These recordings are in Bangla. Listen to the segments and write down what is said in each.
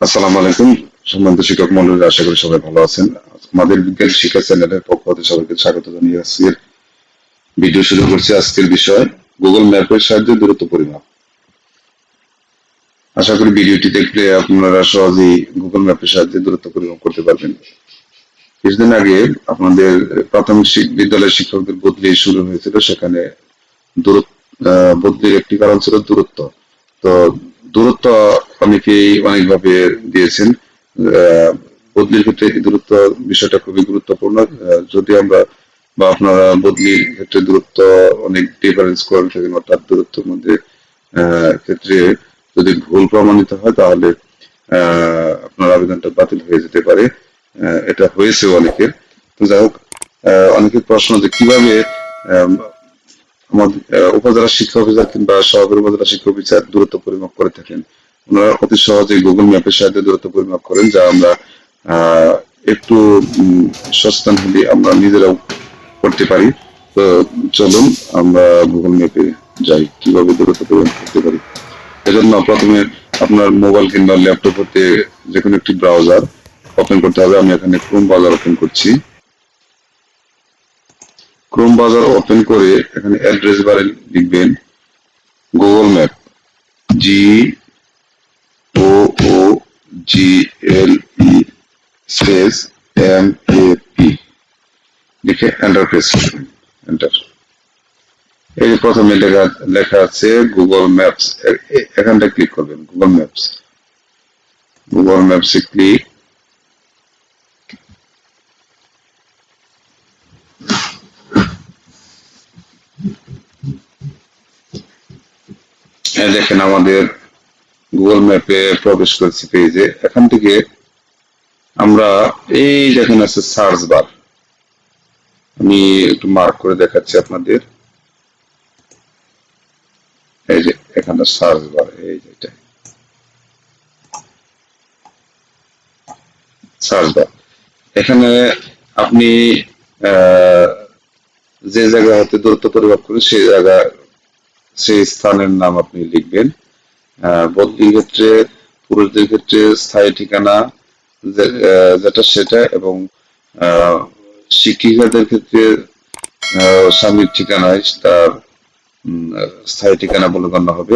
আসসালামু আলাইকুম সম্মানিত শিক্ষক মণ্ডলী, আশা করি সবাই ভালো আছেন। আমাদের বিজ্ঞান শিক্ষা চ্যানেলের পক্ষ থেকে সবাইকে স্বাগত জানিয়ে আজকের ভিডিও শুরু করছি। আজকের বিষয় গুগল ম্যাপের সাহায্যে দূরত্ব পরিমাপ। আশা করি ভিডিওটি দেখলে আপনারা সহজেই গুগল ম্যাপের সাহায্যে দূরত্ব পরিমাপ করতে পারবেন। কিছুদিন আগে আপনাদের প্রাথমিক বিদ্যালয়ের শিক্ষকদের বদলি শুরু হয়েছিল, সেখানে বদলির একটি কারণ ছিল দূরত্ব। তো দূরত্ব অনেকেই অনেকভাবে দিয়েছেন। বদলির ক্ষেত্রে এই দূরত্ব বিষয়টা খুবই গুরুত্বপূর্ণ। যদি আমরা বা আপনারা বদলির ক্ষেত্রে দূরত্ব অনেক ডিফারেন্স করে থাকেন, অর্থাৎ দূরত্বের মধ্যে ক্ষেত্রে যদি ভুল প্রমাণিত হয়, তাহলে আপনার আবেদনটা বাতিল হয়ে যেতে পারে। এটা হয়েছে অনেকের। তো যাই হোক, অনেকের প্রশ্ন যে কিভাবে আমাদের উপজেলা শিক্ষা অফিসার কিংবা সহকারী উপজেলা শিক্ষা অফিসার দূরত্ব পরিমাপ করে থাকেন। ওনারা অতি সহজে গুগল ম্যাপের সাহায্যে দূরত্ব পরিমাপ করেন, যা আমরা একটু সচেতন হলে আমরা নিজেরাও করতে পারি। তো চলুন আমরা গুগল ম্যাপে যাই, কিভাবে দূরত্ব পরিমাপ করতে পারি। এজন্য প্রথমে আপনার মোবাইল কিংবা ল্যাপটপ হতে যে কোনো একটি ব্রাউজার ওপেন করতে হবে। আমি এখানে ক্রোম ব্রাউজার ওপেন করছি। ক্রোম ব্রাউজার ওপেন করে এখানে অ্যাড্রেস বারে লিখবেন গুগল ম্যাপ, GOOGLE লিখে এন্টার প্রেস করবেন। এন্টার। এই যে প্রথমে লেখা আছে গুগল ম্যাপস, এখানটা ক্লিক করবেন। গুগল ম্যাপসে ক্লিক। দেখেন আমাদের গুগল ম্যাপে প্রবেশ করেছি পেজে। এখান থেকে আমরা এই দেখেন আছে সার্চ বার। আমি একটু মার্ক করে দেখাচ্ছি আপনাদের। এই যে এখানে সার্চ বার, এই যেটা সার্চ বার। এখানে আপনি যে জায়গা হতে দূরত্ব পরিমাপ করেন সেই স্থানের নাম আপনি লিখবেন। বদলির ক্ষেত্রে পুরুষদের ক্ষেত্রে স্থায়ী ঠিকানা যেটা সেটা, এবং শিক্ষিকাদের ক্ষেত্রে স্বামীর ঠিকানায় তার স্থায়ী ঠিকানা বলে গণ্য হবে।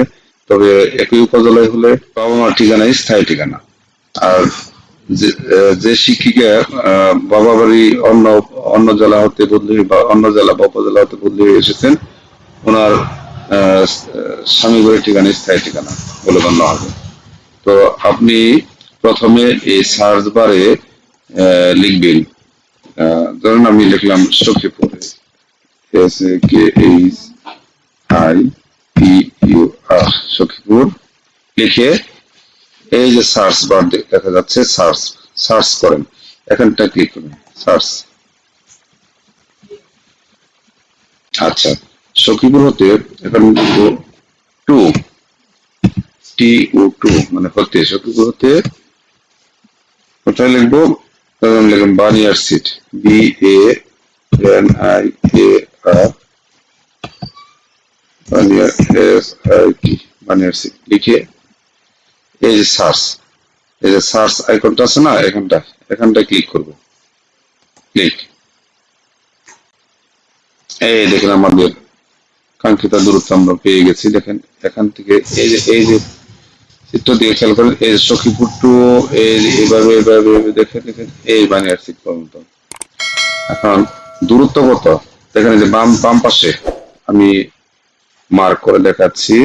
তবে একই উপজেলায় হলে বাবা মার ঠিকানায় স্থায়ী ঠিকানা। আর যে শিক্ষিকা বাবা বাড়ি অন্য অন্য জেলা হতে বদলি বা অন্য জেলা বা উপজেলা হতে বদলি হয়ে এসেছেন, ওনার স্বামী বাড়ির ঠিকানা স্থায়ী ঠিকানা বলে গণ্য হবে। তো আপনি প্রথমে এই সার্চ বারে লিখবেন, ধরুন আমি লিখলাম সখীপুর, SAKHIPUR, সখীপুর লিখে এই যে সার্চ বার দেখা যাচ্ছে, সার্চ করেন। এখানটা ক্লিক করুন, সার্চ। আচ্ছা, সখীপুর হতে এখন টু, TO2 মানে হতে, সখীপুর হতে কোথায় লিখবো? লিখুন বানিয়ার সিট, BANIAR, বানিয়ার SIT, বানিয়ার সিট লিখে এই যে সার্চ আইকনটা আছে না, এখানটা ক্লিক করব। ক্লিক। এই দেখেন আমাদের কাঙ্ক্ষিত দূরত্ব আমরা পেয়ে গেছি। দেখেন এখান থেকে এই যে চিত্র দিয়ে খেয়াল করেন, এই সখীপুর টু এইভাবে দেখেন এই বানিয়ার সিট পর্যন্ত। এখন দূরত্ব কত দেখেন, যে বাম পাশে আমি মার্ক করে দেখাচ্ছি।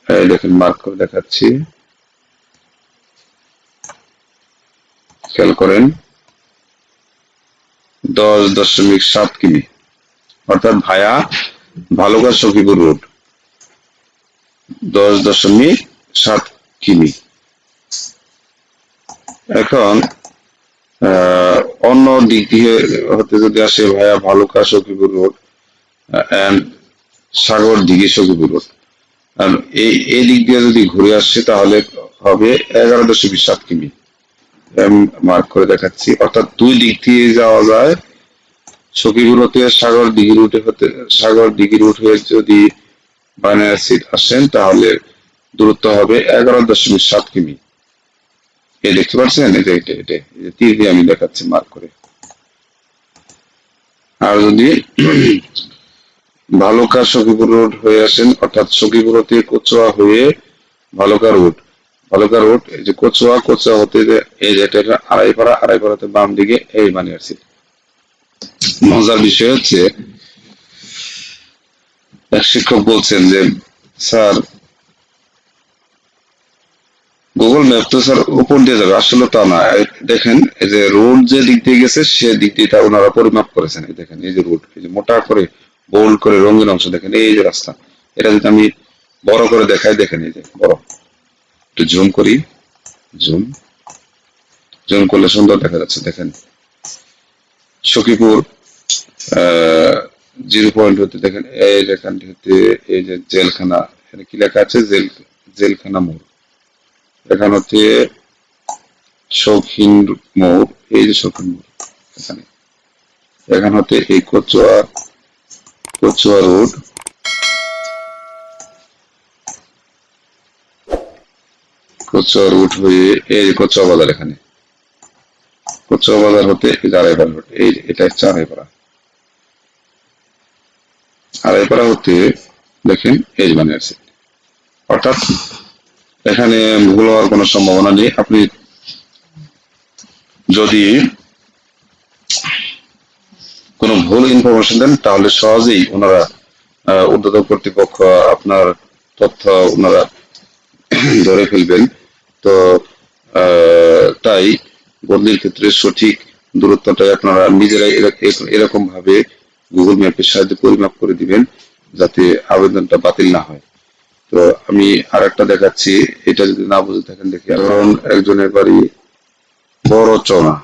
এই দেখেন মার্ক করে দেখাচ্ছি, খেয়াল করেন 10.7 কিমি, অর্থাৎ ভায়া ভালুকা সখীপুর রোড 10.7 কিমি। এখন অন্য দিক দিয়ে হতে যদি আসে via Bhaluka Sakhipur road and Sagar Dighi Sakhipur road, এই দিক দিয়ে যদি ঘুরে আসছে তাহলে হবে 11.7 কিমি। মার্ক করে দেখাচ্ছি, অর্থাৎ দুই দিক দিয়ে যাওয়া যায়। সখীপুর হতে সাগর দিঘি রুট হয়ে যদি বানিয়ার সিট আসেন, তাহলে দূরত্ব হবে 11.7 কিমি। এই দেখতে পাচ্ছেন, এই যে এটা তীর দিয়ে আমি দেখাচ্ছি মার্ক করে। আর যদি ভালুকা সখীপুর রোড হয়ে আসেন, অর্থাৎ সখীপুর হতে কচুয়া হয়ে ভালুকা রোড, এই যে কচুয়া হতে এই যে এটা আড়াইপাড়াতে বাম দিকে এই মানে আছে। মজার বিষয় হচ্ছে এক শিক্ষক বলছেন যে স্যার গুগল ম্যাপ তো স্যার উপর দিয়ে যাবে, আসলে তা না। দেখেন এই যে রোড যে দিক দিয়ে গেছে সে দিক দিয়ে ওনারা পরিমাপ করেছেন। এই দেখেন এই যে রোড, এই যে মোটা করে বোল্ড করে রঙিন অংশ, দেখেন এই যে রাস্তা। এটা যদি আমি বড় করে দেখাই, দেখেন এই যে বড়, একটু জুম করি, জুম করলে সুন্দর দেখা যাচ্ছে। দেখেন সখীপুর 0 পয়েন্ট হতে দেখেন এই রেখানটি হতে এই যে জেলখানা, এখানে কি লেখা আছে, জেলখানা মোড়। এখান হচ্ছে শৌখিন মোড়, এই যে শৌখিন মোড়, এখান হতে এই কচুয়া রোড, হয়ে এই যে কচুয়া বাজার, এখানে কচুয়া বাজার হতে আড়াইপাড়া রোড, এই এটা হচ্ছে আড়াইপাড়া হতে দেখেন এই মানে আছে। অর্থাৎ এখানে ভুল হওয়ার কোনো সম্ভাবনা নেই। আপনি যদি কোনো ভুল ইনফরমেশন দেন তাহলে সহজেই ওনারা ঊর্ধ্বতন কর্তৃপক্ষ আপনার তথ্য ওনারা ধরে ফেলবেন। তো তাই বদলির ক্ষেত্রে সঠিক দূরত্বটা আপনারা নিজেরাই এরকম ভাবে গুগল ম্যাপের সাহায্যে পরিমাপ করে দিবেন যাতে আবেদনটা বাতিল না হয়। তো আমি আর একটা দেখাচ্ছি, এটা যদি না বুঝে থাকেন দেখি। কারণ একজনের বাড়ি বড়চনা,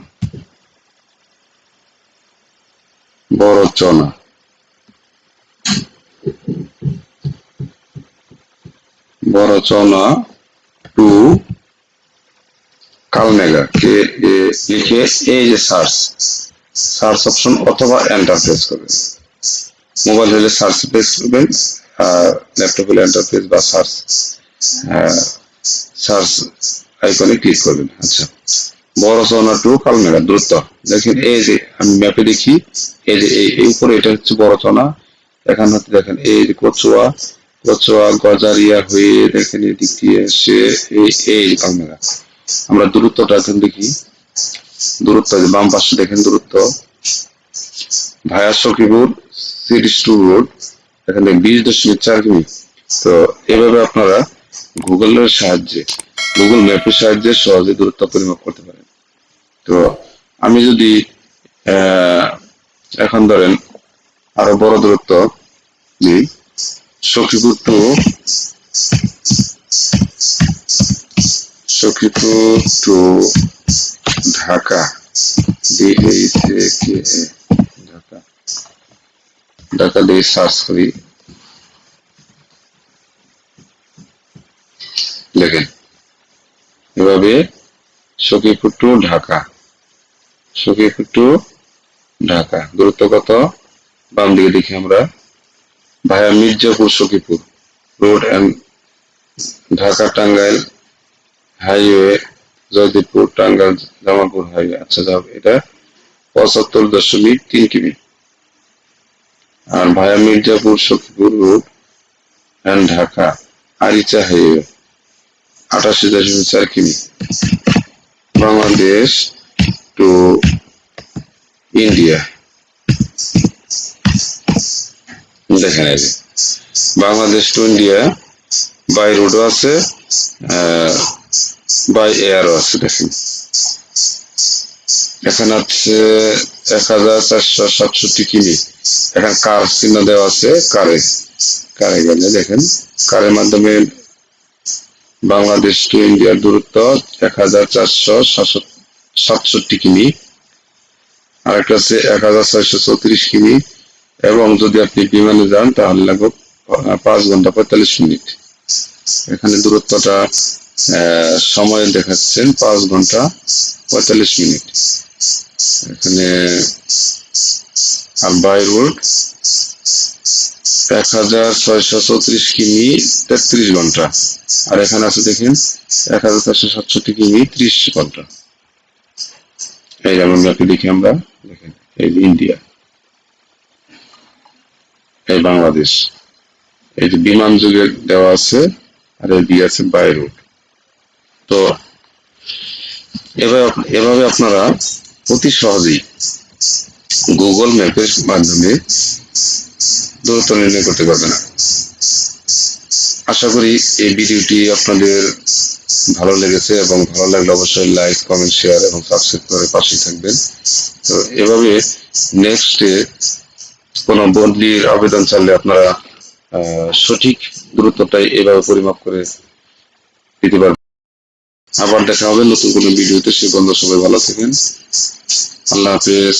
টু কালমেগা কে লিখে এই যে সার্চ অপশন অথবা এন্টার প্রেস করবেন। মোবাইল হলে সার্চ প্রেস করবেন, ল্যাপটপ হলে এন্টার প্রেস বা সার্চ আইকনে ক্লিক করবেন। আচ্ছা, বড়চনা টু কালমেগা দূরত্ব দেখেন, এই যে আমি ম্যাপে দেখি, এই যে এই উপরে এটা হচ্ছে বড়চনা, এখান হতে দেখেন এই যে কচুয়া গজারিয়া হয়ে দেখেন এদিক দিয়ে এসে এই কালমেগা। আমরা দূরত্বটা এখন দেখি, দূরত্ব বাম পাশে দেখেন দূরত্ব ভায়া সখীপুর সিরিজ টু রোড, এখানে 20.4 কিমি। তো এভাবে আপনারা গুগল ম্যাপের সাহায্যে সহজে দূরত্ব পরিমাপ করতে পারেন। তো আমি যদি এখন ধরেন আরো বড় দূরত্ব নিই, সখীপুর টু ঢাকা, ঢাকা দিয়ে সার্চ করি, দেখেন এভাবে সখীপুর টু ঢাকা দূরত্ব কত, বাম দিকে দেখি আমরা via Mirzapur Sakhipur road and Dhaka Tangail highway, Joydebpur Tangail Jamalpur highway. আচ্ছা যাও, এটা 75.3 কিমি। আর via Mirzapur Sakhipur road and Dhaka Aricha highway 88.4 কিমি। বাংলাদেশ টু ইন্ডিয়া, দেখেন এই যে বাংলাদেশ টু ইন্ডিয়া বাই রোডও আছে, বাই এয়ারও আছে। দেখেন এখানে হচ্ছে 1467 কিমি। এখানে কার চিহ্ন দেওয়া আছে, কারে গেলে দেখেন কারের মাধ্যমে বাংলাদেশ টু ইন্ডিয়ার দূরত্ব 1467 কিমি। আরেকটা আছে 1634 কিমি, এবং যদি আপনি বিমানে যান তাহলে লাগবে 5 ঘন্টা 45 মিনিট। এখানে দূরত্বটা সময় দেখাচ্ছেন 5 ঘন্টা 45 মিনিট। এখানে আর বাই রোড 1634 কিমি 33 ঘন্টা, আর এখানে আছে দেখেন 1467 কিমি 30 ঘন্টা। এই যেমন ম্যাপে দেখি আমরা, দেখেন এই যে ইন্ডিয়া, এই বাংলাদেশ, এই যে বিমান যুগে দেওয়া আছে, আর এই দিয়ে আছে বাই রুট। তো এভাবে আপনারা অতি সহজেই গুগল ম্যাপের মাধ্যমে দূরত্ব নির্ণয় করতে পারবেন। আশা করি এই ভিডিওটি আপনাদের ভালো লেগেছে, এবং ভালো লাগলে অবশ্যই লাইক, কমেন্ট, শেয়ার এবং সাবস্ক্রাইব করে পাশেই থাকবেন। তো এভাবে নেক্সটে কোনো বদলির আবেদন চাইলে আপনারা সঠিক দূরত্বটাই এভাবে পরিমাপ করে দিতে পারবেন। আবার দেখা হবে নতুন কোনো ভিডিওতে। সে পর্যন্ত সবাই ভালো থাকেন। আল্লাহ হাফেজ।